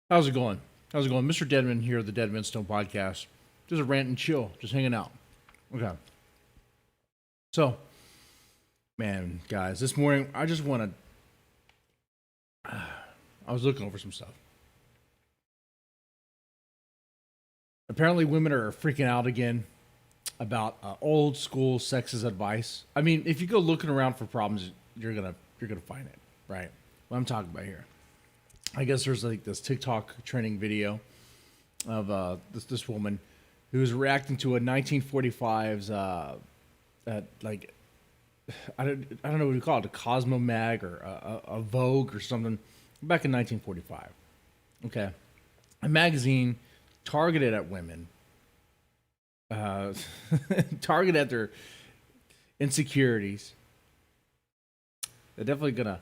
How's it going? How's it going? Mr. Deadman here, the Deadman Stone Podcast. Just a rant and chill, just hanging out. Okay. So, man, guys, this morning I just want to. I was looking over some stuff. Apparently, women are freaking out again about old school sexist advice. I mean, if you go looking around for problems, you're gonna find it, right? What I'm talking about here. I guess there's like this TikTok training video of this woman who's reacting to a 1945's like I don't know what you call it, a Cosmo mag or a Vogue or something back in 1945. Okay, a magazine targeted at women, uh, targeted at their insecurities. They're definitely gonna.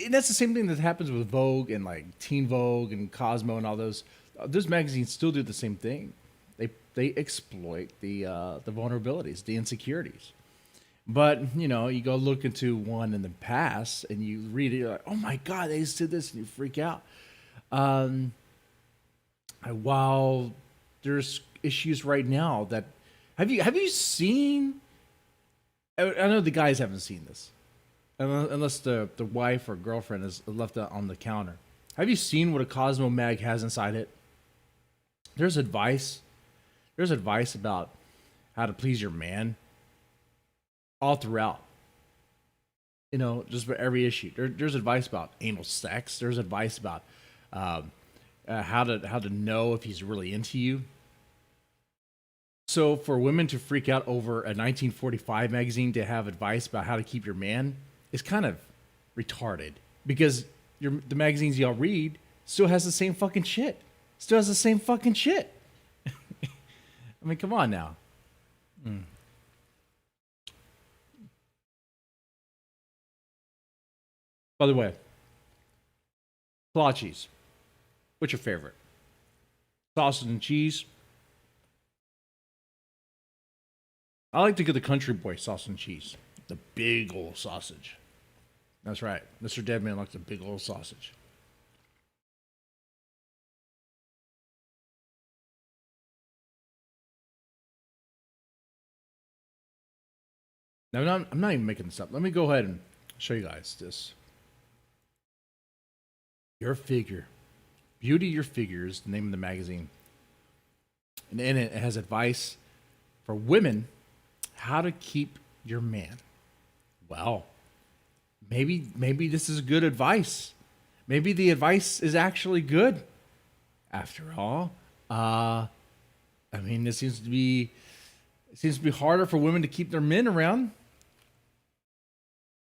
And that's the same thing that happens with Vogue and like Teen Vogue and Cosmo and all those. Those magazines still do the same thing. They exploit the vulnerabilities, the insecurities. But you go look into one in the past and you read it, you're like, oh my god, they did this, and you freak out. Um, while there's issues right now that have you seen? I know the guys haven't seen this, unless the wife or girlfriend is left it on the counter. Have you seen what a Cosmo mag has inside it? There's advice. There's advice about how to please your man all throughout. Just for every issue. There's advice about anal sex. There's advice about um, how to know if he's really into you. So for women to freak out over a 1945 magazine to have advice about how to keep your man is kind of retarded because the magazines y'all read still has the same fucking shit. Still has the same fucking shit. I mean, come on now. Mm. By the way, cheese. What's your favorite? Sausage and cheese. I like to get the country boy sausage and cheese. The big old sausage. That's right. Mr. Deadman likes a big old sausage. Now, I'm not even making this up. Let me go ahead and show you guys this. Your figure. Beauty Your Figure is the name of the magazine. And in it, it has advice for women how to keep your man. Well, maybe this is good advice. Maybe the advice is actually good. After all, I mean, it seems to be harder for women to keep their men around.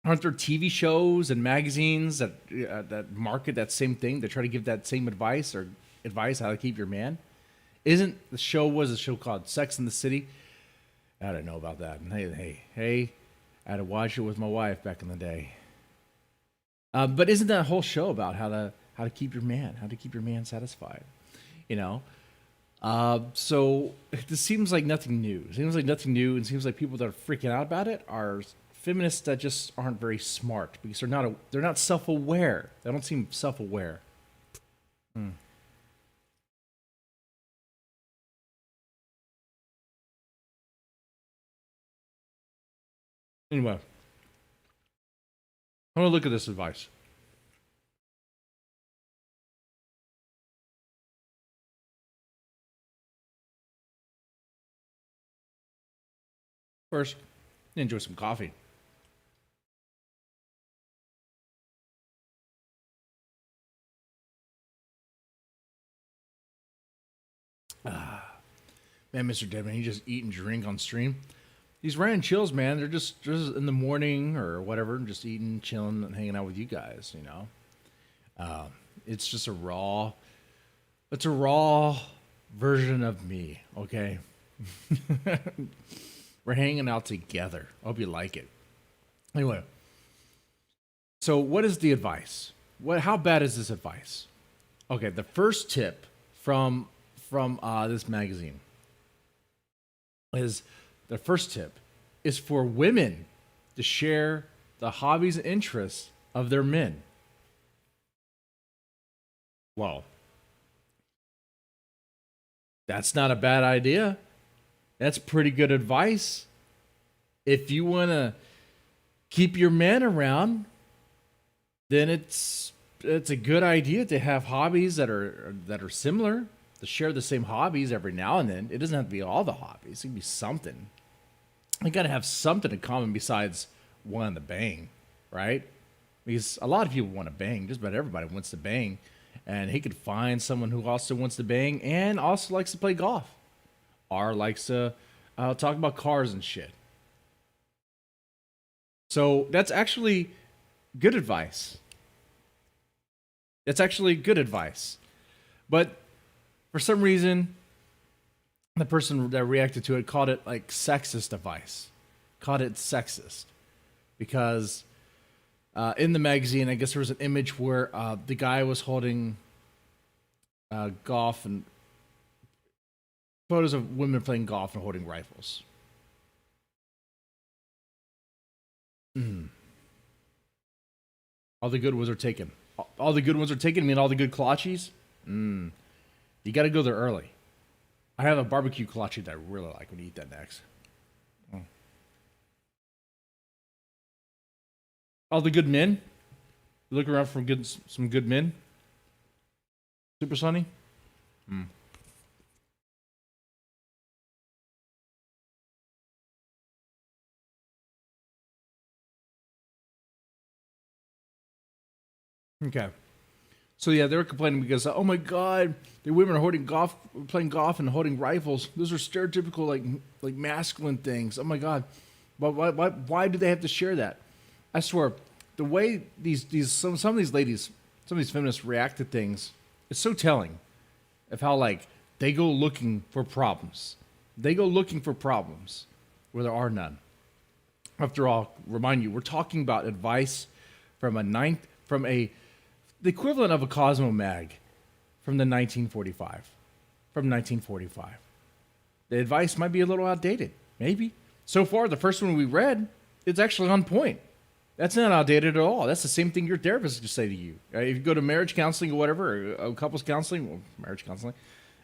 Aren't there TV shows and magazines that market that same thing? That try to give that same advice or advice how to keep your man. Isn't the show was a show called Sex in the City? I don't know about that. Hey, I had to watch it with my wife back in the day. But isn't that whole show about how to keep your man, how to keep your man satisfied? You know. So this seems like nothing new. It seems like nothing new, and seems like people that are freaking out about it are feminists that just aren't very smart because they're not self-aware. They don't seem self-aware. Hmm. Anyway, I want to look at this advice. First, enjoy some coffee. Ah, man, Mr. Deadman, you just eat and drink on stream. These random chills, man, they're just in the morning or whatever, just eating, chilling, and hanging out with you guys. Uh, it's just it's a raw version of me. Okay, we're hanging out together. I hope you like it. Anyway, so what is the advice? How bad is this advice? Okay, the first tip from this magazine is the first tip is for women to share the hobbies and interests of their men. Well, That's not a bad idea. That's pretty good advice. If you want to keep your man around, then it's a good idea to have hobbies that are similar, to share the same hobbies every now and then. It doesn't have to be all the hobbies. It can be something. You got to have something in common besides wanting to bang, right? Because a lot of people want to bang. Just about everybody wants to bang. And he could find someone who also wants to bang and also likes to play golf or likes to talk about cars and shit. So that's actually good advice. That's actually good advice. But for some reason, the person that reacted to it called it like sexist advice. Called it sexist. Because in the magazine, I guess there was an image where the guy was holding golf and photos of women playing golf and holding rifles. All the good ones are taken. All the good ones are taken. I mean, all the good kolaches. You got to go there early. I have a barbecue kolache that I really like. When you eat that next. All the good men. You look around for some good men. Super Sunny. Okay. So yeah, they were complaining because oh my god, the women are playing golf and holding rifles. Those are stereotypical like masculine things. Oh my god, but why do they have to share that? I swear, the way some of these ladies, some of these feminists react to things, it's so telling of how like they go looking for problems. They go looking for problems where there are none. After all, remind you, we're talking about advice from the equivalent of a Cosmo mag from the 1945. From 1945. The advice might be a little outdated. Maybe. So far, the first one we read, it's actually on point. That's not outdated at all. That's the same thing your therapist could say to you. If you go to marriage counseling or whatever, or couples counseling, well, marriage counseling,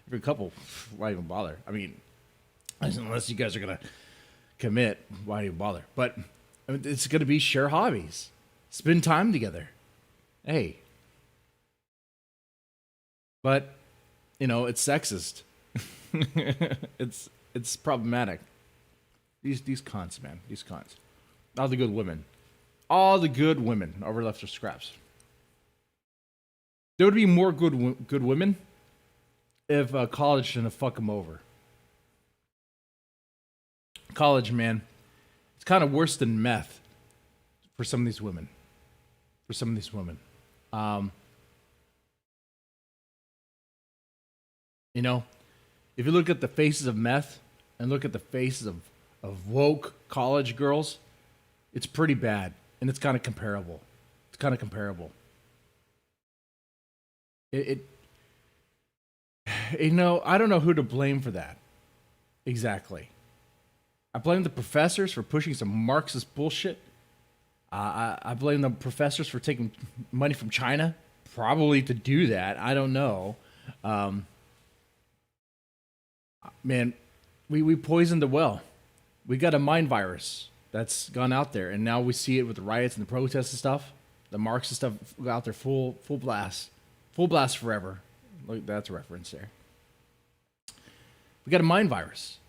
if you're a couple, why even bother? I mean, unless you guys are going to commit, why even bother? But I mean, it's going to be share hobbies. Spend time together. Hey. But, it's sexist. It's problematic. These cunts, man. These cunts. All the good women. All the good women are left for scraps. There would be more good women if college didn't fuck them over. College, man. It's kind of worse than meth for some of these women. If you look at the faces of meth and look at the faces of woke college girls, it's pretty bad. And it's kind of comparable. I don't know who to blame for that. Exactly. I blame the professors for pushing some Marxist bullshit. I blame the professors for taking money from China, probably to do that. I don't know. Man, we poisoned the well. We got a mind virus that's gone out there, and now we see it with the riots and the protests and stuff. The Marxist stuff out there full blast forever. Look, that's a reference there. We got a mind virus.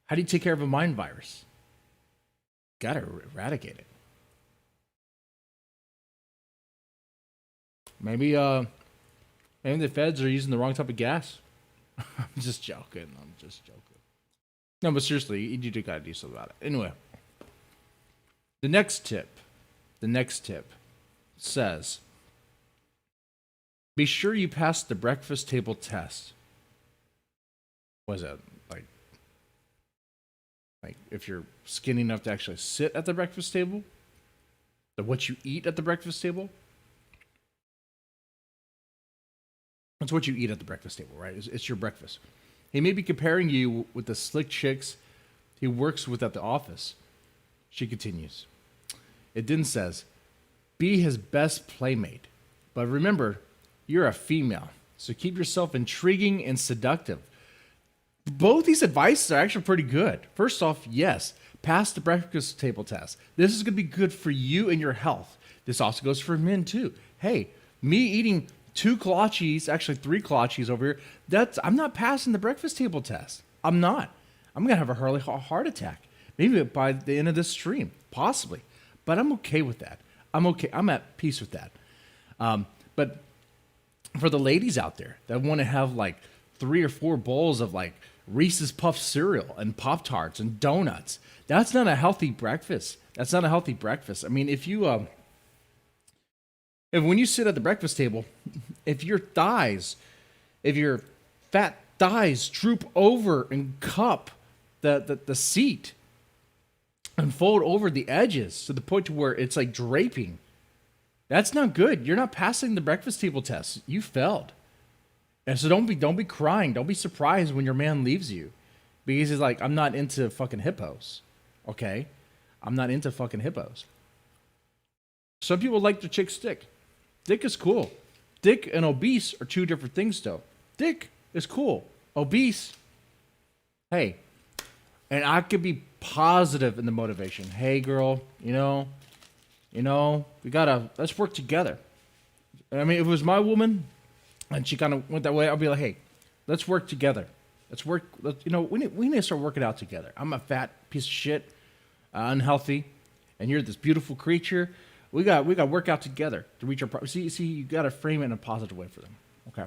How do you take care of a mind virus? Got to eradicate it. Maybe the feds are using the wrong type of gas. I'm just joking. No, but seriously, you do gotta do something about it. Anyway, the next tip says, be sure you pass the breakfast table test. What is that? Like if you're skinny enough to actually sit at the breakfast table? What you eat at the breakfast table? That's what you eat at the breakfast table, right? It's your breakfast. He may be comparing you with the slick chicks he works with at the office. She continues. It then says, be his best playmate. But remember, you're a female, so keep yourself intriguing and seductive. Both these advices are actually pretty good. First off, yes, pass the breakfast table test. This is going to be good for you and your health. This also goes for men too. Hey, me eating 2 kolaches, actually 3 kolaches over here, I'm not passing the breakfast table test. I'm not. I'm going to have a early heart attack. Maybe by the end of this stream, possibly. But I'm okay with that. I'm okay. I'm at peace with that. But for the ladies out there that want to have like 3 or 4 bowls of like Reese's Puff cereal and Pop Tarts and donuts, that's not a healthy breakfast. That's not a healthy breakfast. I mean, if when you sit at the breakfast table, if your fat thighs droop over and cup the seat and fold over the edges to the point to where it's like draping, that's not good. You're not passing the breakfast table test. You failed. And so don't be crying. Don't be surprised when your man leaves you, because he's like, I'm not into fucking hippos. Okay, I'm not into fucking hippos. Some people like their chick's dick. Dick is cool. Dick and obese are 2 different things, though. Dick is cool. Obese, hey, and I could be positive in the motivation. Hey, girl, let's work together. I mean, if it was my woman and she kind of went that way, I'll be like, hey, let's work together. We need to start working out together. I'm a fat piece of shit, unhealthy, and you're this beautiful creature. We got to work out together to reach our. See, you got to frame it in a positive way for them. Okay.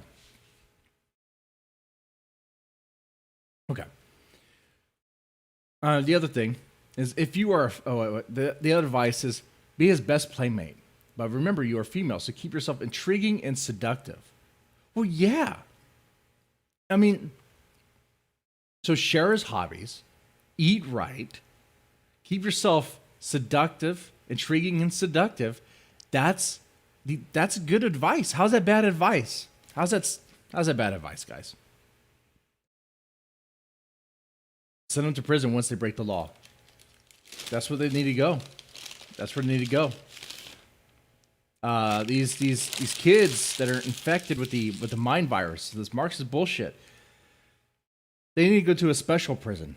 The other thing is, if you are, the other advice is be his best playmate. But remember, you are female, so keep yourself intriguing and seductive. Well, yeah. I mean, so share his hobbies, eat right, keep yourself seductive, intriguing, and seductive. That's good advice. How's that bad advice? How's that bad advice, guys? Send them to prison once they break the law. That's where they need to go. That's where they need to go. These kids that are infected with the mind virus, this Marxist bullshit, they need to go to a special prison.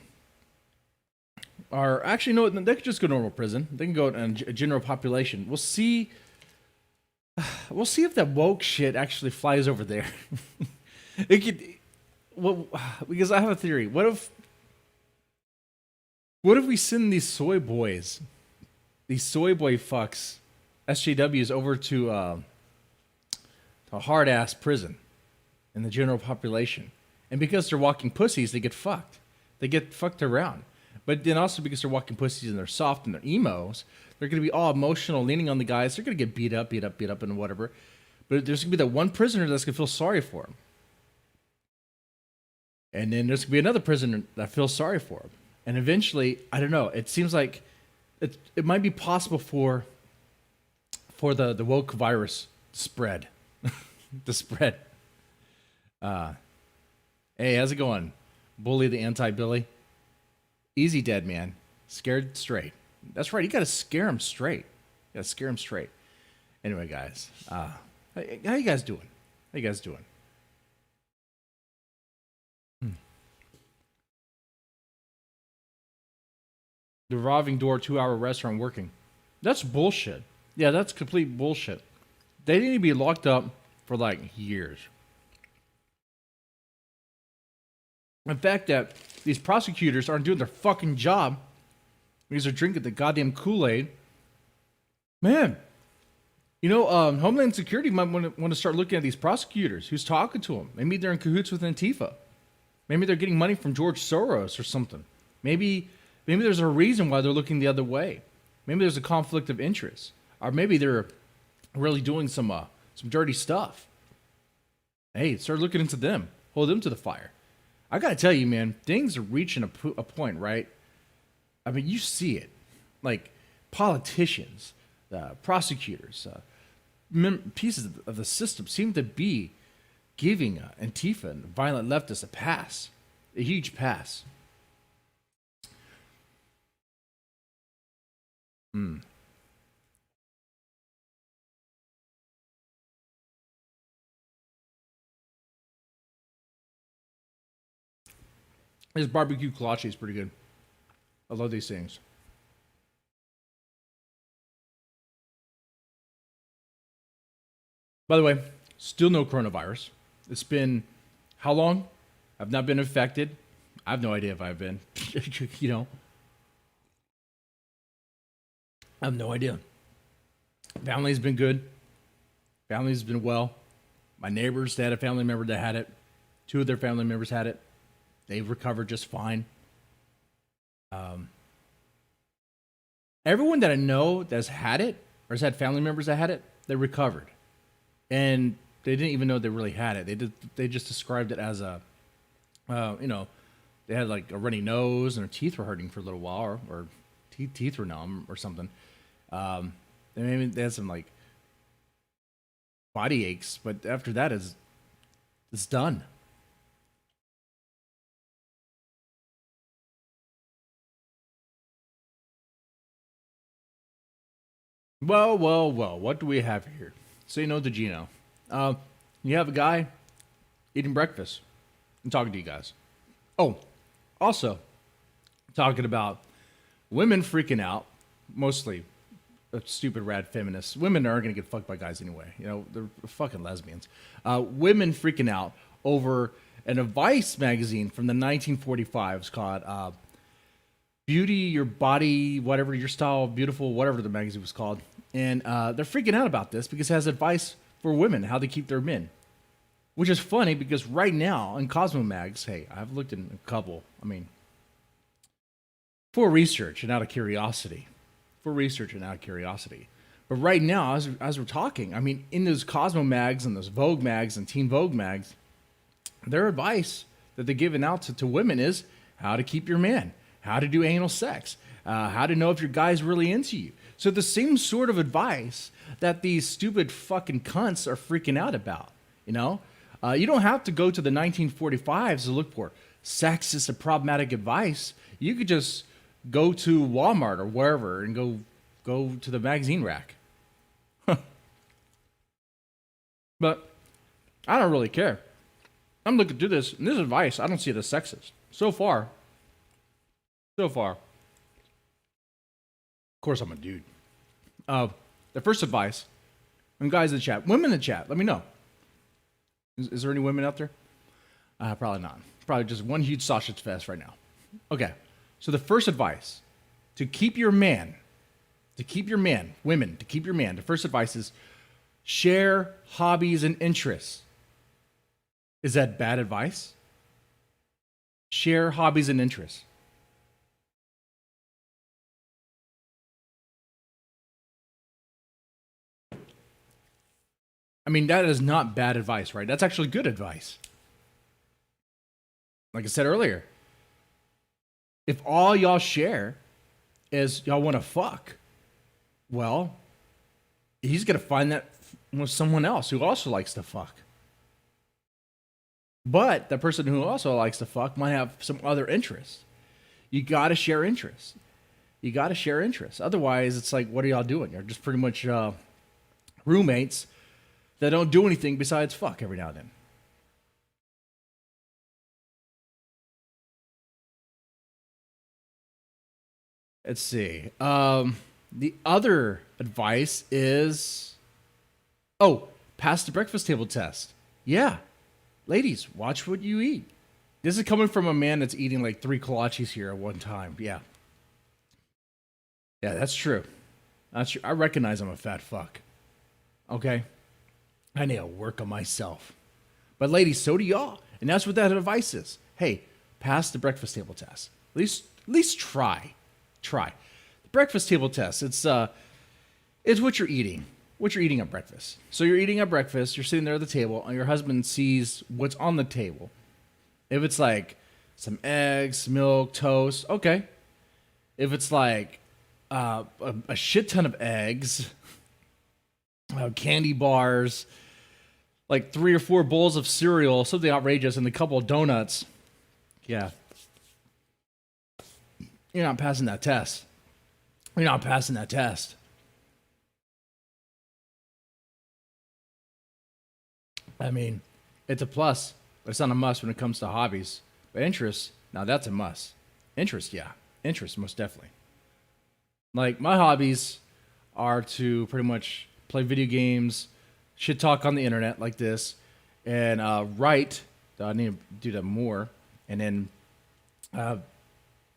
Or actually, no, they could just go to normal prison. They can go in a general population. We'll see if that woke shit actually flies over there. It could, well, because I have a theory. What if we send these soy boy fucks, SJWs, over to a hard ass prison in the general population, and because they're walking pussies, they get fucked. They get fucked around. But then also because they're walking pussies and they're soft and they're emos, they're going to be all emotional, leaning on the guys. They're going to get beat up, and whatever. But there's going to be that one prisoner that's going to feel sorry for him. And then there's going to be another prisoner that feels sorry for him. And eventually, I don't know, it seems like it might be possible for the woke virus spread. to spread. Hey, how's it going? Bully the anti-Billy? Easy, dead man. Scared straight. That's right. You got to scare him straight. You got to scare him straight. Anyway, guys, how you guys doing? How you guys doing? The revolving door 2-hour restaurant working. That's bullshit. Yeah, that's complete bullshit. They need to be locked up for like years. The fact that these prosecutors aren't doing their fucking job because they're drinking the goddamn Kool-Aid. Man, Homeland Security might want to start looking at these prosecutors. Who's talking to them? Maybe they're in cahoots with Antifa. Maybe they're getting money from George Soros or something. Maybe there's a reason why they're looking the other way. Maybe there's a conflict of interest. Or maybe they're really doing some dirty stuff. Hey, start looking into them. Hold them to the fire. I gotta tell you, man, things are reaching a point, right? I mean, you see it. Like, politicians, prosecutors, pieces of the system seem to be giving Antifa and violent leftists a pass. A huge pass. This barbecue kolache is pretty good. I love these things. By the way, still no coronavirus. It's been how long? I've not been infected. I have no idea if I've been. you know, I have no idea. Family's been good. Family's been well. My neighbors, they had a family member that had it. Two of their family members had it. They've recovered just fine. Everyone that I know that's had it or has had family members that had it, they recovered, and they didn't even know they really had it. They just described it as a, they had like a runny nose and their teeth were hurting for a little while, or teeth were numb or something. And maybe they had some like body aches, but after that, it's done. Well, what do we have here? Say no to Gino. Uh, you have a guy eating breakfast. I'm talking to you guys. Oh, also, talking about women freaking out, mostly stupid rad feminists. Women aren't going to get fucked by guys anyway. You know, they're fucking lesbians. Women freaking out over an advice magazine from the 1945s called Beauty, Your Body, whatever, Your Style, Beautiful, whatever the magazine was called. And they're freaking out about this because it has advice for women, how to keep their men. Which is funny because right now in Cosmo Mags, hey, I've looked in a couple, for research and out of curiosity. For research and out of curiosity. But right now, as we're talking, in those Cosmo Mags and those Vogue Mags and Teen Vogue Mags, their advice that they're giving out to women is how to keep your man, how to do anal sex, how to know if your guy's really into you. So the same sort of advice that these stupid fucking cunts are freaking out about, you know? You don't have to go to the 1945s to look for sexist or problematic advice. You could just go to Walmart or wherever and go to the magazine rack. But I don't really care. I'm looking through this, and this advice, I don't see it as sexist. So far. Of course, I'm a dude. The first advice, and guys in the chat, women in the chat, let me know. Is there any women out there? Probably not. Probably just one huge sausage fest right now. Okay, so the first advice, to keep your man, women, to keep your man, the first advice is share hobbies and interests. Is that bad advice? Share hobbies and interests. That is not bad advice, right? That's actually good advice. Like I said earlier, if all y'all share is y'all want to fuck, well, he's going to find that with someone else who also likes to fuck. But the person who also likes to fuck might have some other interests. You got to share interests. Otherwise, it's like, what are y'all doing? You're just pretty much roommates that don't do anything besides fuck every now and then. Let's see. The other advice is, pass the breakfast table test. Yeah. Ladies, watch what you eat. This is coming from a man that's eating like 3 kolaches here at one time. Yeah. Yeah, that's true. That's true. I recognize I'm a fat fuck. Okay? I need to work on myself. But ladies, so do y'all. And that's what that advice is. Hey, pass the breakfast table test. At least try. The breakfast table test. It's what you're eating. What you're eating at breakfast. So you're eating at breakfast, you're sitting there at the table, and your husband sees what's on the table. If it's like some eggs, milk, toast, okay. If it's like a shit ton of eggs, candy bars, like 3 or 4 bowls of cereal, something outrageous, and a couple of donuts, yeah. You're not passing that test. It's a plus, but it's not a must when it comes to hobbies. But interests, Now that's a must. Interest, yeah. Interest, most definitely. Like my hobbies are to pretty much play video games, shit talk on the internet like this, and write. I need to do that more, and then I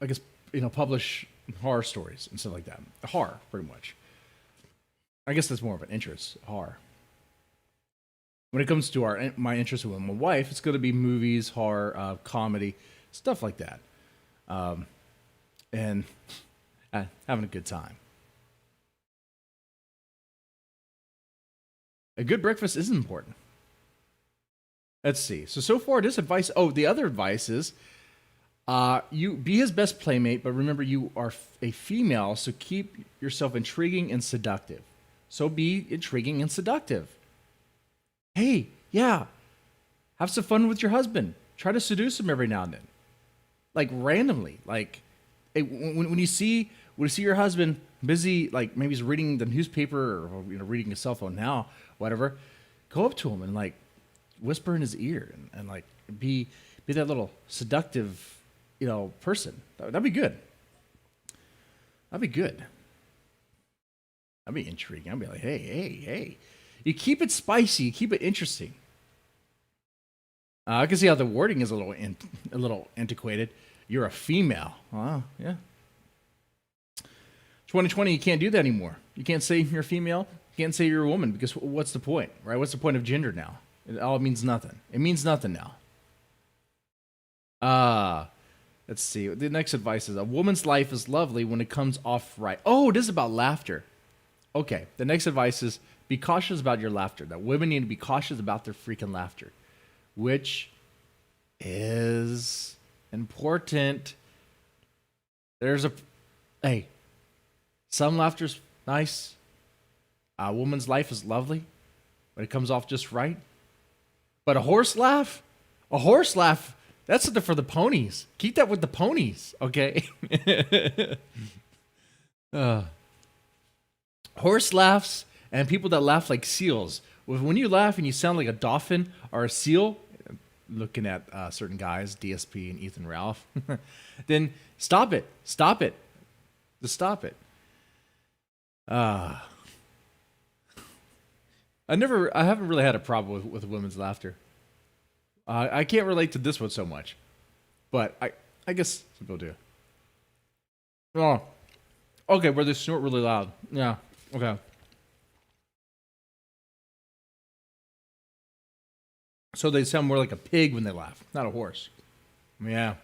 guess publish horror stories and stuff like that. Horror, pretty much. I guess that's more of an interest. Horror. When it comes to my interest with my wife, it's going to be movies, horror, comedy, stuff like that, and having a good time. A good breakfast is important. Let's see. So far, this advice. Oh, the other advice is, you be his best playmate, but remember you are a female, so keep yourself intriguing and seductive. So be intriguing and seductive. Hey, yeah, have some fun with your husband. Try to seduce him every now and then, like randomly. Like, hey, when you see your husband busy, like maybe he's reading the newspaper or reading his cell phone now, whatever, go up to him and like whisper in his ear and like be that little seductive, person. That'd be good. That'd be good. That'd be intriguing. I'd be like, hey. You keep it spicy. You keep it interesting. I can see how the wording is a little antiquated. You're a female. Yeah. 2020, you can't do that anymore. You can't say you're a female. You can't say you're a woman because what's the point, right? What's the point of gender now? It all means nothing. It means nothing now. Let's see. The next advice is a woman's life is lovely when it comes off right. Oh, this is about laughter. Okay. The next advice is be cautious about your laughter. That women need to be cautious about their freaking laughter, which is important. Some laughter's nice. A woman's life is lovely when it comes off just right. But a horse laugh, that's something for the ponies. Keep that with the ponies, okay? Horse laughs and people that laugh like seals. When you laugh and you sound like a dolphin or a seal, looking at certain guys, DSP and Ethan Ralph, then stop it. Just stop it. I haven't really had a problem with women's laughter. I can't relate to this one so much, but I guess some people do. Oh, okay, where they snort really loud. Yeah, okay. So they sound more like a pig when they laugh, not a horse. Yeah,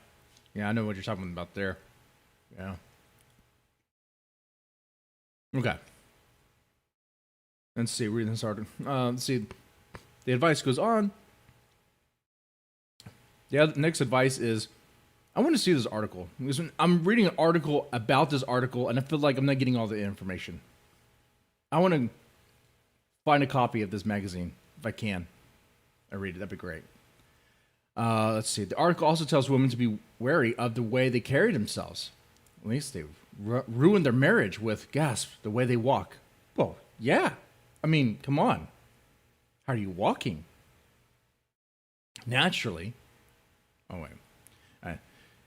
I know what you're talking about there. Yeah. Okay. Let's see, reading this article. Let's see. The advice goes on. The next advice is, I want to see this article. I'm reading an article about this article, and I feel like I'm not getting all the information. I want to find a copy of this magazine, if I can. I read it. That'd be great. Let's see. The article also tells women to be wary of the way they carry themselves. At least they ruin their marriage with, gasp, the way they walk. Well, yeah. I mean, come on. How are you walking? Naturally. Oh, wait. All right.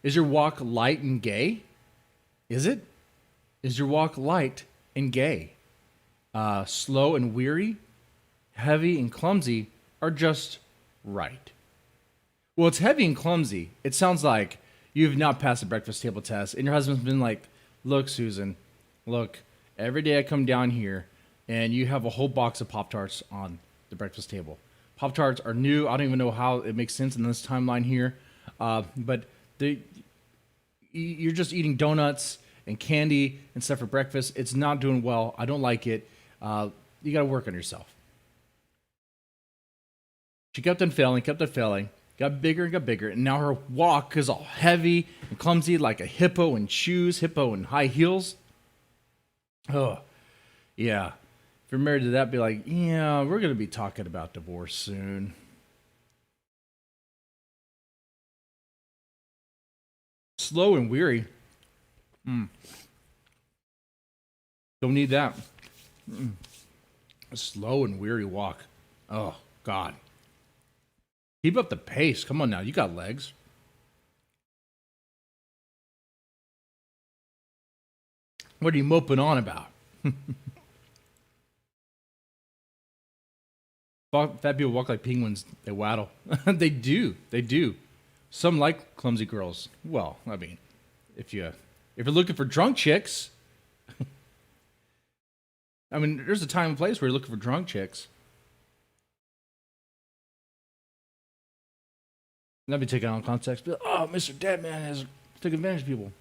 Is your walk light and gay? Is it? Is your walk light and gay? Slow and weary? Heavy and clumsy? Or just right? Well, it's heavy and clumsy. It sounds like you've not passed the breakfast table test, and your husband's been like, look, Susan, look, every day I come down here, and you have a whole box of Pop-Tarts on the breakfast table. Pop-Tarts are new. I don't even know how it makes sense in this timeline here. But you're just eating donuts and candy and stuff for breakfast. It's not doing well. I don't like it. You got to work on yourself. She kept on failing, got bigger and got bigger, and now her walk is all heavy and clumsy like a hippo in shoes, hippo in high heels. Oh, yeah. If you're married to that, be like, yeah, we're going to be talking about divorce soon. Slow and weary. Don't need that. A slow and weary walk. Oh, God. Keep up the pace. Come on now. You got legs. What are you moping on about? Fat people walk like penguins. They waddle. They do. They do. Some like clumsy girls. Well, I mean, if you're looking for drunk chicks, I mean, there's a time and place where you're looking for drunk chicks. That'd be taken out of context. Be like, oh, Mr. Deadman has taken advantage of people.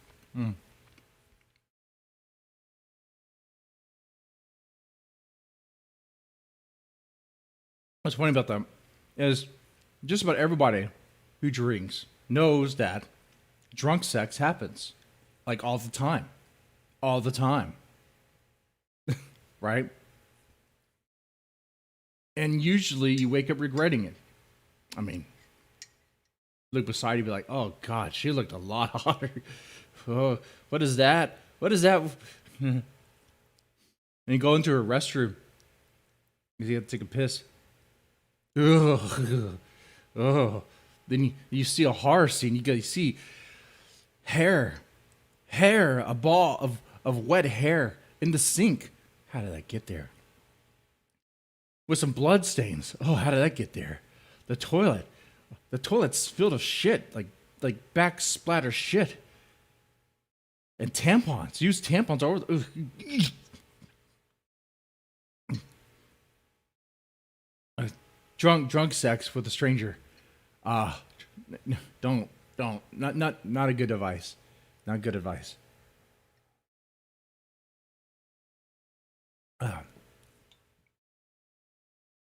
What's funny about them is just about everybody who drinks knows that drunk sex happens. Like all the time. All the time. Right? And usually you wake up regretting it. I mean, look beside you, be like, oh God, she looked a lot hotter. Oh, what is that? What is that? And you go into her restroom. You have to take a piss. Ugh. Oh. Then you see a horror scene. You see hair, a ball of wet hair in the sink. How did that get there? With some blood stains. Oh, how did that get there? The toilet's filled of shit, like back splatter shit. And tampons. Use tampons over the... Drunk sex with a stranger. Don't. Not a good advice. Not good advice.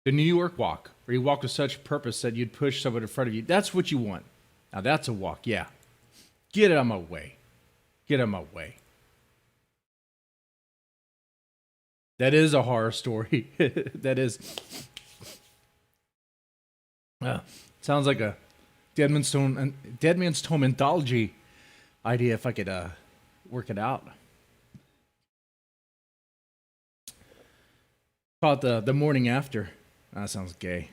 The New York walk, where you walk with such purpose that you'd push someone in front of you. That's what you want. Now that's a walk, yeah. Get out of my way. Get out of my way. That is a horror story. That is. Sounds like a Dead Man's Tome anthology idea if I could work it out. About the morning after. That sounds gay.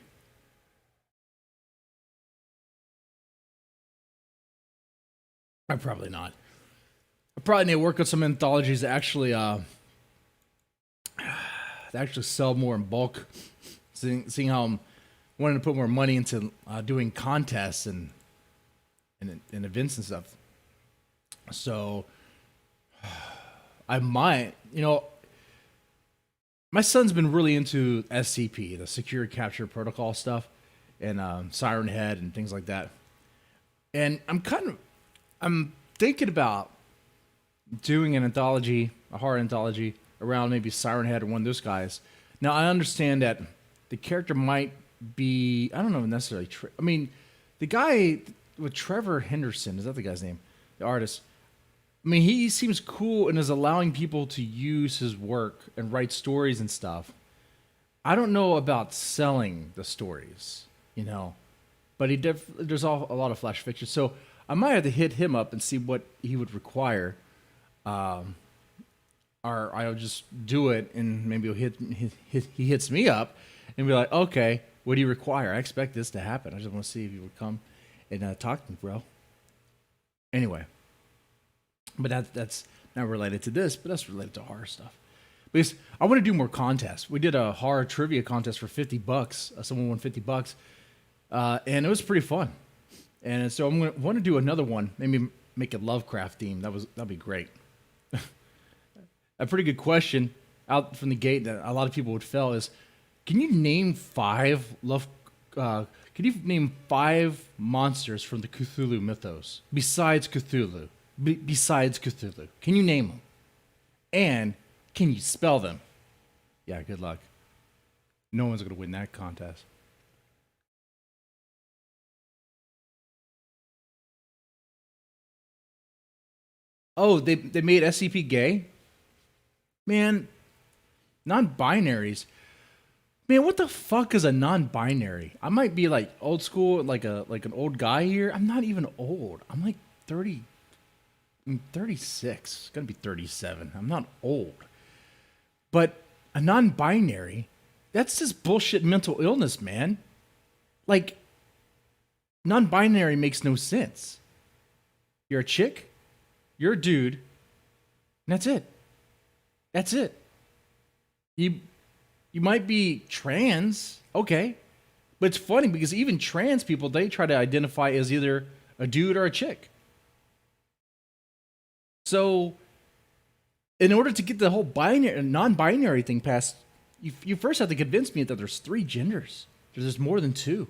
Probably not. I probably need to work on some anthologies that actually sell more in bulk. Seeing how I'm wanting to put more money into doing contests and events and stuff. So I might, my son's been really into SCP, the Secure Capture Protocol stuff, and Siren Head and things like that. And I'm thinking about doing an anthology, a horror anthology, around maybe Siren Head or one of those guys. Now, I understand that the character might be, I don't know necessarily, the guy with Trevor Henderson, is that the guy's name? The artist. I mean, he seems cool and is allowing people to use his work and write stories and stuff. I don't know about selling the stories, but there's a lot of flash fiction. So I might have to hit him up and see what he would require. Or I'll just do it and maybe he hits me up and be like, okay, what do you require? I expect this to happen. I just want to see if you would come and talk to me, bro. Anyway. But that's not related to this, but that's related to horror stuff. Because I want to do more contests. We did a horror trivia contest for $50. Someone won $50, and it was pretty fun. And so I'm going to want to do another one. Maybe make a Lovecraft theme. That'd be great. A pretty good question out from the gate that a lot of people would fail is: can you name five monsters from the Cthulhu mythos besides Cthulhu? Besides Cthulhu, can you name them? And can you spell them? Yeah, good luck. No one's going to win that contest. Oh, they made SCP gay? Man, non-binaries. Man, what the fuck is a non-binary? I might be like old school, like an old guy here. I'm not even old. I'm like 30. I'm 36. It's going to be 37. I'm not old. But a non-binary, that's just bullshit mental illness, man. Like, non-binary makes no sense. You're a chick, you're a dude, and that's it. That's it. You you might be trans, okay, but it's funny because even trans people, they try to identify as either a dude or a chick. So in order to get the whole binary non-binary thing passed, you first have to convince me that there's three genders. There's more than two.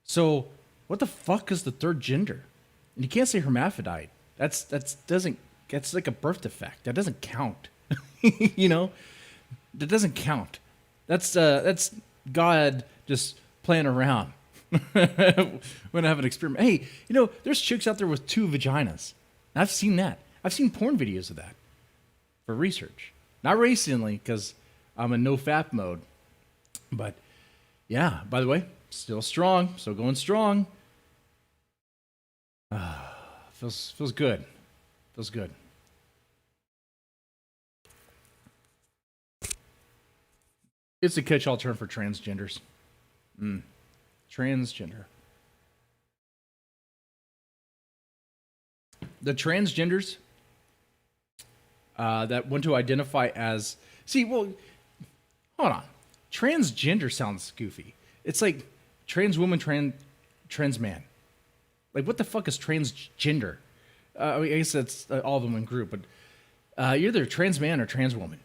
So what the fuck is the third gender? And you can't say hermaphrodite. That's like a birth defect. That doesn't count. You know, that doesn't count. That's God just playing around. When I have an experiment. Hey, there's chicks out there with two vaginas. I've seen that. I've seen porn videos of that for research. Not recently, because I'm in no fap mode. But yeah, by the way, still strong. Still going strong. Feels good. Feels good. It's a catch-all term for transgenders. Transgender. The transgenders that want to identify as... See, well, hold on. Transgender sounds goofy. It's like trans woman, trans man. Like, what the fuck is transgender? I guess that's all of them in group, but you're either trans man or trans woman.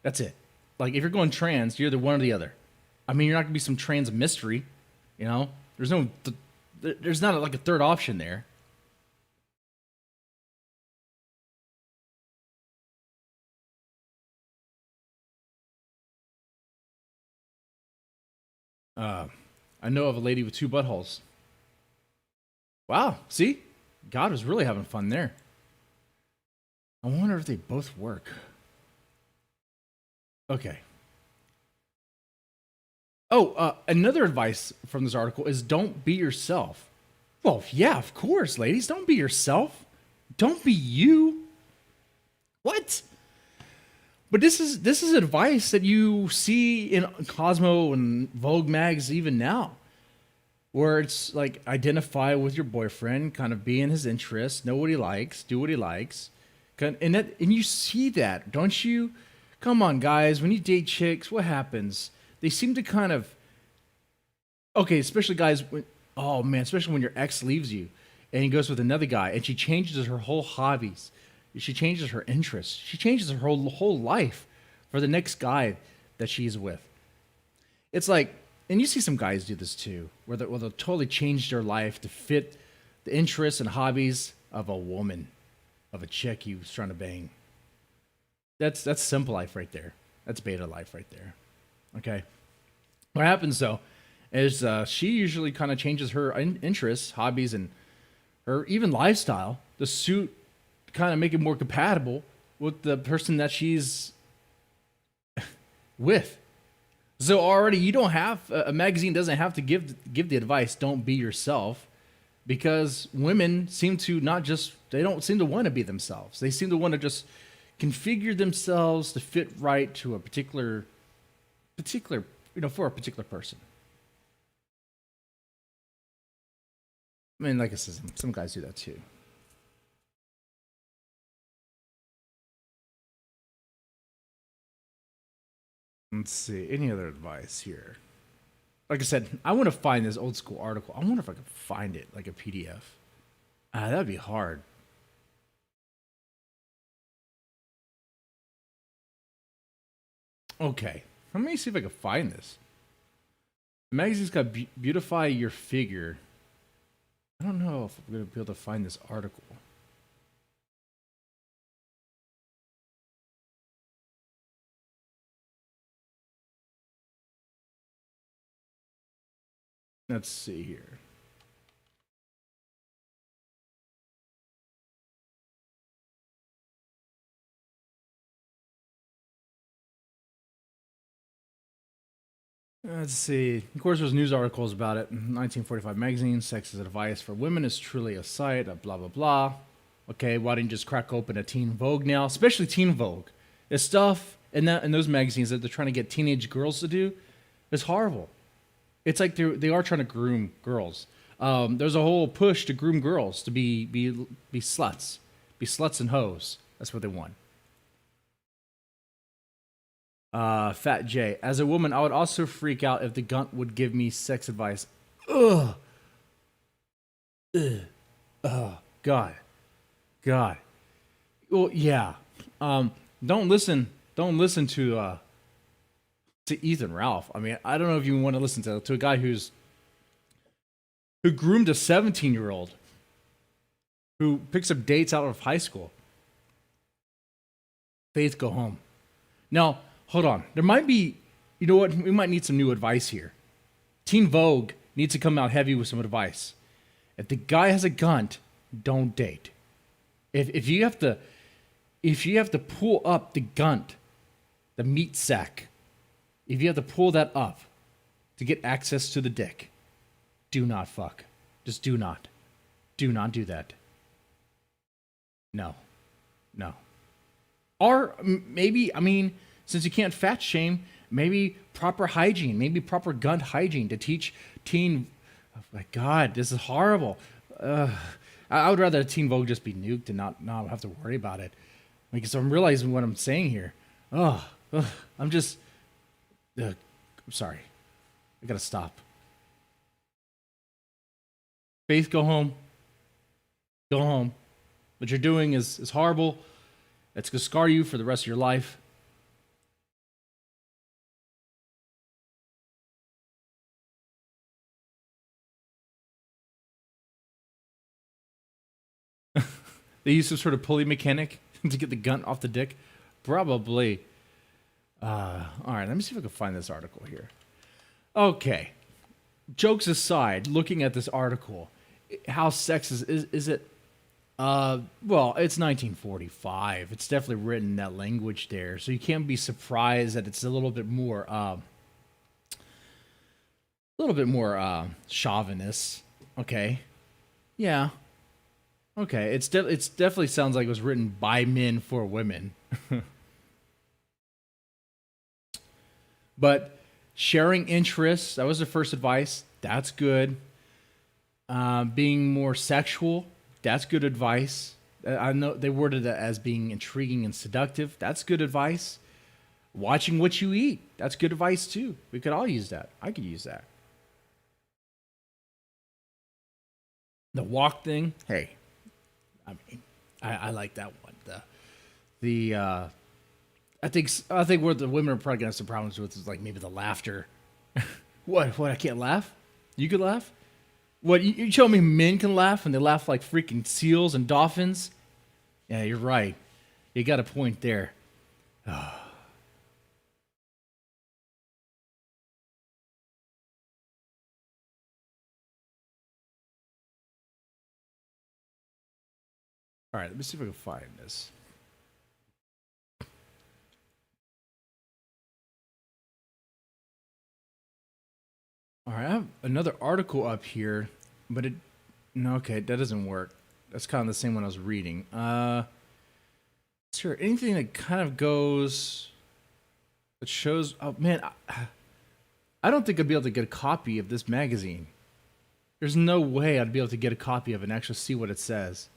That's it. Like, if you're going trans, you're either one or the other. I mean, you're not gonna be some trans mystery, There's no, there's not like a third option there. I know of a lady with two buttholes. Wow, see? God was really having fun there. I wonder if they both work. Okay. Oh, another advice from this article is don't be yourself. Well, yeah, of course, ladies. Don't be yourself. Don't be you. What? But this is advice that you see in Cosmo and Vogue mags even now, where it's like identify with your boyfriend, kind of be in his interests, know what he likes, do what he likes, and you see that, don't you? Come on, guys. When you date chicks, what happens? They seem to kind of, okay, especially guys. Oh man, especially when your ex leaves you, and he goes with another guy, and she changes her whole hobbies. She changes her interests. She changes her whole life for the next guy that she's with. It's like, and you see some guys do this too, where they'll totally change their life to fit the interests and hobbies of a woman, of a chick he was trying to bang. That's simple life right there. That's beta life right there. Okay. What happens though is she usually kind of changes her interests, hobbies, and her even lifestyle to suit, kind of make it more compatible with the person that she's with. So already you don't have, a magazine doesn't have to give the advice, don't be yourself, because women seem to they don't seem to want to be themselves. They seem to want to just configure themselves to fit right to a particular, for a particular person. I mean, like I said, some guys do that too. Let's see, any other advice here? Like I said, I want to find this old school article. I wonder if I can find it, like a PDF. That'd be hard. Okay, let me see if I can find this. The magazine's got beautify your figure. I don't know if I'm gonna be able to find this article. Let's see here. Let's see. Of course, there's news articles about it. 1945 magazine, Sexist advice for women is truly a sight, blah, blah, blah. Okay, why didn't you just crack open a Teen Vogue now? Especially Teen Vogue. The stuff in those magazines that they're trying to get teenage girls to do is horrible. It's like they are trying to groom girls. There's a whole push to groom girls to be sluts. Be sluts and hoes. That's what they want. Fat J. As a woman, I would also freak out if the gunt would give me sex advice. Ugh. Ugh. Oh, God. God. Well, yeah. Don't listen. Don't listen to Ethan Ralph. I mean, I don't know if you want to listen to a guy who groomed a 17-year-old who picks up dates out of high school. Faith, go home. Now, hold on. There might be, you know what? We might need some new advice here. Teen Vogue needs to come out heavy with some advice. If the guy has a gunt, don't date. If you have to pull up the gunt, the meat sack, if you have to pull that up to get access to the dick, do not fuck. Just do not. Do not do that. No. No. Or maybe, I mean, since you can't fat shame, maybe proper hygiene, maybe proper gunt hygiene to teach teen. Oh my God, this is horrible. I would rather Teen Vogue just be nuked and not have to worry about it. Because I'm realizing what I'm saying here. I'm just. I'm sorry. I gotta stop. Faith, go home. Go home. What you're doing is horrible. It's gonna scar you for the rest of your life. They use some sort of pulley mechanic to get the gun off the dick? Probably. All right, let me see if I can find this article here. Okay. Jokes aside, looking at this article, how sexist is it? Well, it's 1945. It's definitely written in that language there, so you can't be surprised that it's a little bit more chauvinist. Okay. Yeah. Okay, it's definitely sounds like it was written by men for women. But sharing interests, that was the first advice. That's good. Being more sexual, that's good advice. I know they worded it as being intriguing and seductive. That's good advice. Watching what you eat, that's good advice too. We could all use that. I could use that. The walk thing, hey, I mean, I like that one. I think where the women are probably gonna have some problems with is like maybe the laughter. What? I can't laugh? You could laugh? What? You show me men can laugh and they laugh like freaking seals and dolphins? Yeah, you're right. You got a point there. All right, let me see if I can find this. All right, I have another article up here, but no, okay, that doesn't work. That's kind of the same one I was reading. Sure, anything that kind of goes that shows. Oh man, I don't think I'd be able to get a copy of this magazine. There's no way I'd be able to get a copy of it and actually see what it says.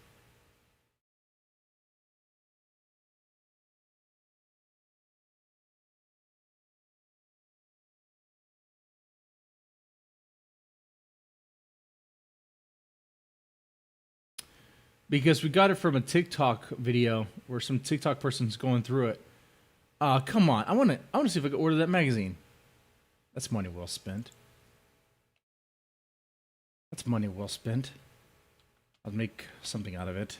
Because we got it from a TikTok video where some TikTok person's going through it. Come on. I wanna see if I can order that magazine. That's money well spent. That's money well spent. I'll make something out of it.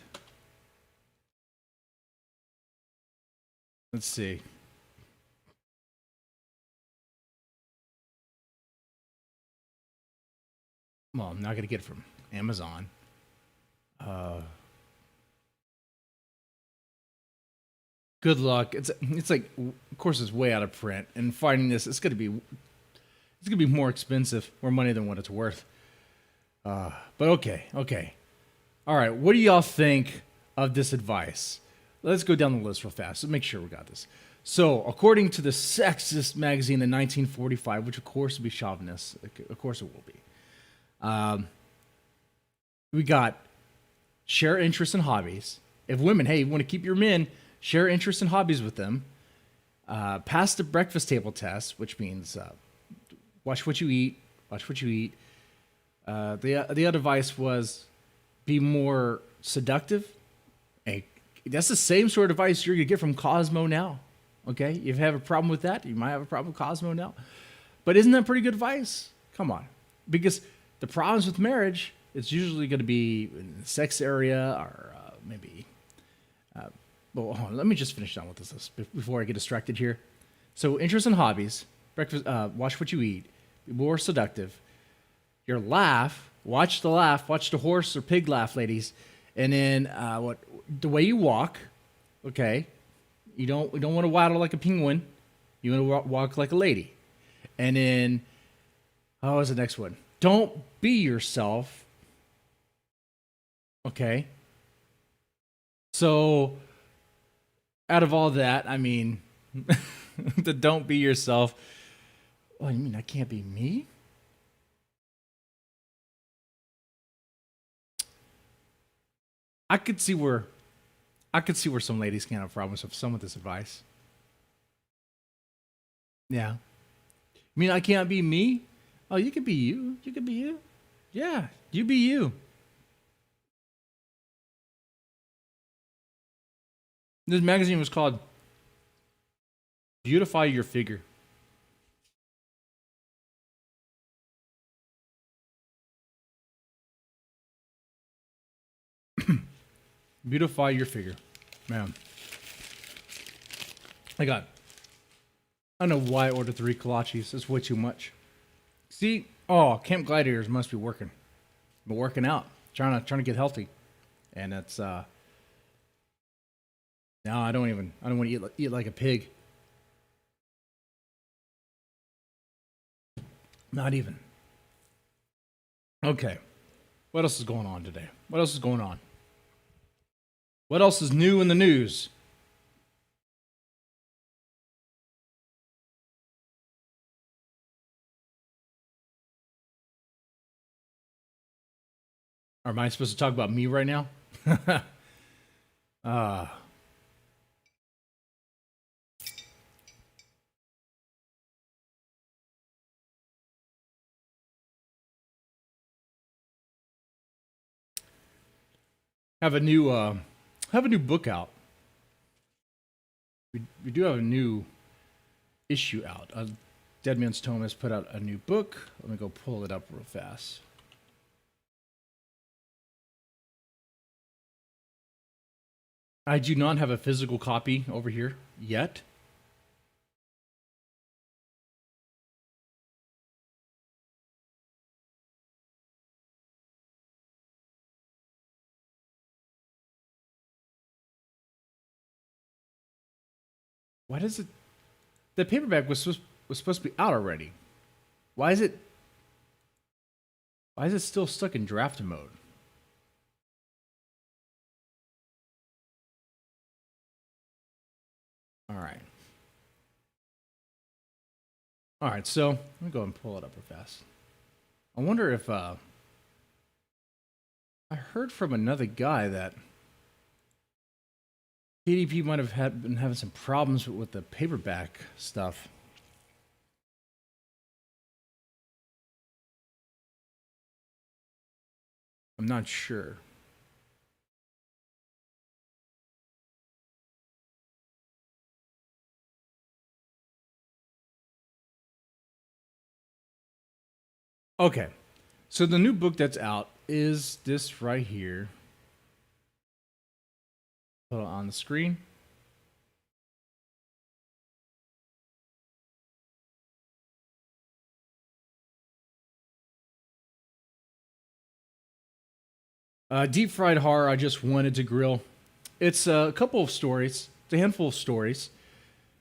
Let's see. Well, I'm not gonna get it from Amazon. Good luck. It's like, of course, it's way out of print, and finding this, it's gonna be more expensive, more money than what it's worth. But okay. All right, what do y'all think of this advice? Let's go down the list real fast. Let's make sure we got this. So, according to the Sexist magazine in 1945, which of course will be chauvinist, of course it will be. We got share interests and hobbies. If women, hey, you want to keep your men, share interests and hobbies with them. Pass the breakfast table test, which means watch what you eat. Watch what you eat. The other advice was be more seductive. Hey, that's the same sort of advice you're gonna get from Cosmo now. Okay, if you have a problem with that, you might have a problem with Cosmo now. But isn't that pretty good advice? Come on, because the problems with marriage, it's usually going to be in the sex area or maybe. Well, hold on, let me just finish down with this list before I get distracted here. So, interests and hobbies, breakfast, watch what you eat, be more seductive. Your laugh, watch the horse or pig laugh, ladies, and then the way you walk. Okay, you don't want to waddle like a penguin. You want to walk like a lady. And then, what was the next one? Don't be yourself. Okay. So, out of all that, I mean, the don't be yourself. Oh, you mean I can't be me? I could see where some ladies can have problems with some of this advice. Yeah. I mean, I can't be me? Oh, you could be you. You could be you. Yeah, you be you. This magazine was called Beautify Your Figure. Beautify Your Figure. Man. I don't know why I ordered 3 kolaches. It's way too much. See? Oh, Camp Gladiators must be working. Been working out. Trying to get healthy. And it's no, I don't want to eat like a pig. Not even. Okay. What else is going on today? What else is going on? What else is new in the news? Or am I supposed to talk about me right now? uh have a new book out. We do have a new issue out. Dead Man's Tome has put out a new book. Let me go pull it up real fast. I do not have a physical copy over here yet. Why does it? The paperback was supposed to be out already. Why is it? Why is it still stuck in draft mode? All right. All right. So let me go and pull it up real fast. I wonder if I heard from another guy that KDP might have been having some problems with the paperback stuff. I'm not sure. Okay. So the new book that's out is this right here. Put it on the screen. Deep fried horror. I just wanted to grill. It's a couple of stories. It's a handful of stories,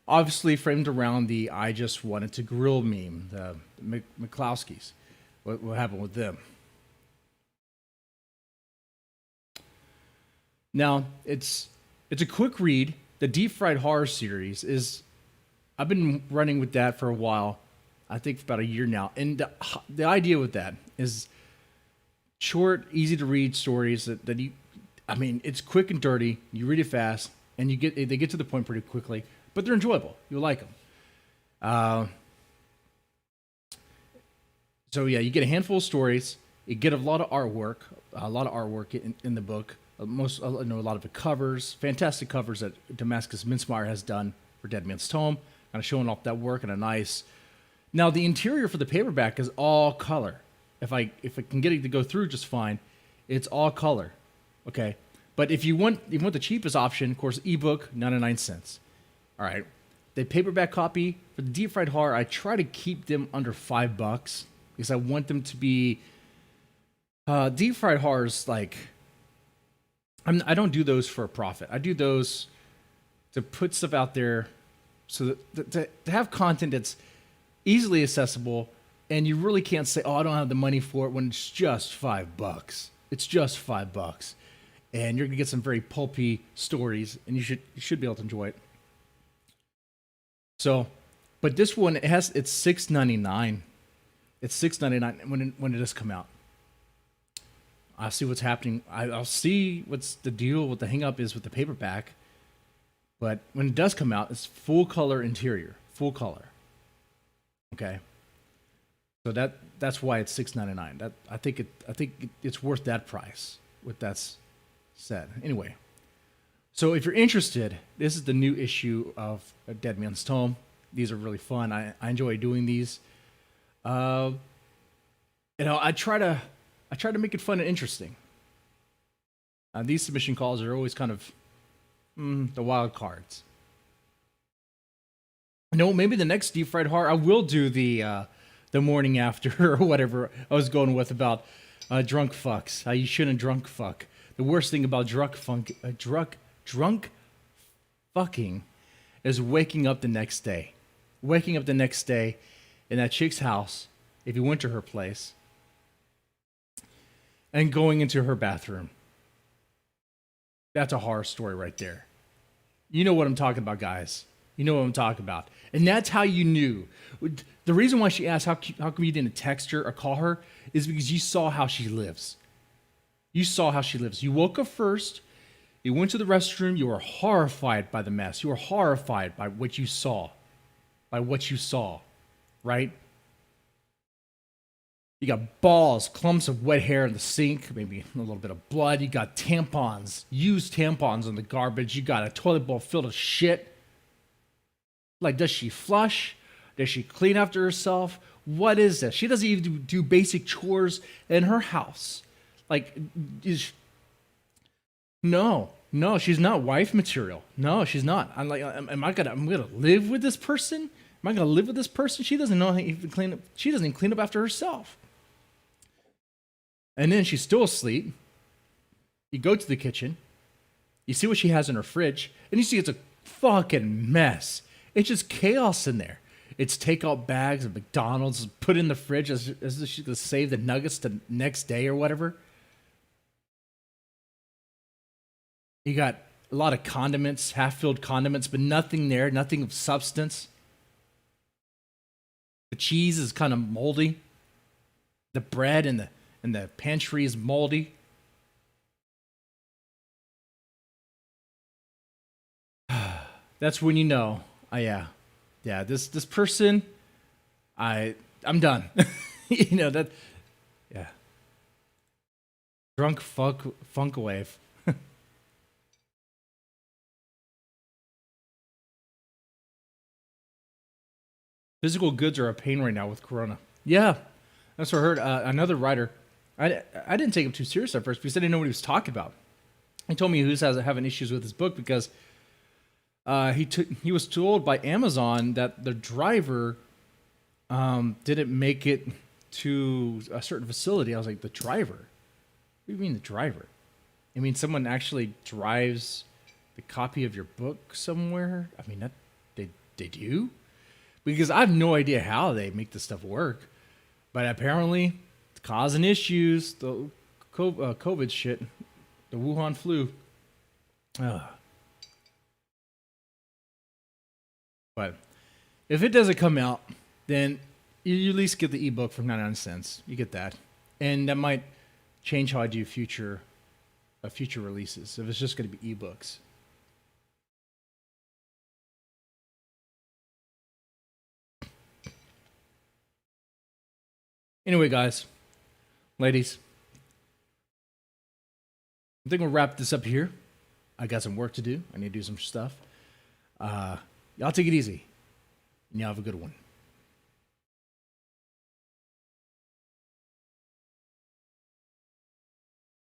obviously framed around the "I just wanted to grill" meme. The McCloskeys. What happened with them? Now it's a quick read. The Deep Fried Horror series is. I've been running with that for a while. I think for about a year now, and the idea with that is short, easy to read stories that you. I mean, it's quick and dirty. You read it fast, and they get to the point pretty quickly. but they're enjoyable. You'll like them. Uh, so yeah, you get a handful of stories. You get a lot of artwork in the book. I know a lot of the covers, fantastic covers that Damascus Mincemeyer has done for Dead Man's Tome, kind of showing off that work in a nice. Now the interior for the paperback is all color. If I can get it to go through just fine, it's all color. Okay, but if you want the cheapest option, of course, ebook 99 cents. All right, the paperback copy for the deep fried horror, I try to keep them under $5 because I want them to be. Deep fried horrors, like, I don't do those for a profit. I do those to put stuff out there so that to have content that's easily accessible, and you really can't say, "Oh, I don't have the money for it," when it's just $5. It's just $5, and you're gonna get some very pulpy stories, and you should be able to enjoy it. So, but this one it's $6.99. It's $6.99 when it does come out. I'll see what's happening. I'll see what's the deal, what the hang up is with the paperback. But when it does come out, it's full color interior, full color. Okay, so that's why it's $6.99. That I think it's worth that price. With that said, anyway. So if you're interested, this is the new issue of Dead Man's Tome. These are really fun. I enjoy doing these. I try to make it fun and interesting. These submission calls are always kind of the wild cards. Maybe the next deep fried horror I will do the morning after or whatever I was going with about drunk fucks. How you shouldn't drunk fuck. The worst thing about drunk fucking is waking up the next day. Waking up the next day in that chick's house, if you went to her place, and going into her bathroom. That's a horror story right there. You know what I'm talking about, guys. You know what I'm talking about. And that's how you knew. The reason why she asked how come you didn't text her or call her is because you saw how she lives. You saw how she lives. You woke up first. You went to the restroom. You were horrified by the mess. You were horrified by what you saw. Right? You got balls, clumps of wet hair in the sink, maybe a little bit of blood. You got tampons, used tampons in the garbage. You got a toilet bowl filled with shit. Like, does she flush? Does she clean after herself? What is this? She doesn't even do basic chores in her house. Like, no, she's not wife material. No, she's not. I'm gonna live with this person? Am I gonna live with this person? She doesn't know how to even clean up. She doesn't even clean up after herself. And then she's still asleep. You go to the kitchen. You see what she has in her fridge. And you see it's a fucking mess. It's just chaos in there. It's takeout bags of McDonald's put in the fridge as if she's going to save the nuggets the next day or whatever. You got a lot of condiments, half-filled condiments, but nothing there, nothing of substance. The cheese is kind of moldy. The bread and the pantry is moldy. That's when you know, yeah, this person, I'm done. You know that, yeah. Drunk funk wave. Physical goods are a pain right now with Corona. Yeah, that's what I heard. Another writer, I didn't take him too serious at first because I didn't know what he was talking about. He told me he was having issues with his book because he was told by Amazon that the driver didn't make it to a certain facility. I was like, the driver? What do you mean the driver? I mean, someone actually drives the copy of your book somewhere? I mean, that they do? Because I have no idea how they make this stuff work. But apparently, it's causing issues. The COVID shit. The Wuhan flu. But if it doesn't come out, then you at least get the ebook for 99 cents. You get that. And that might change how I do future releases if it's just going to be ebooks. Anyway, guys, ladies, I think we'll wrap this up here. I got some work to do. I need to do some stuff. Y'all take it easy. And y'all have a good one.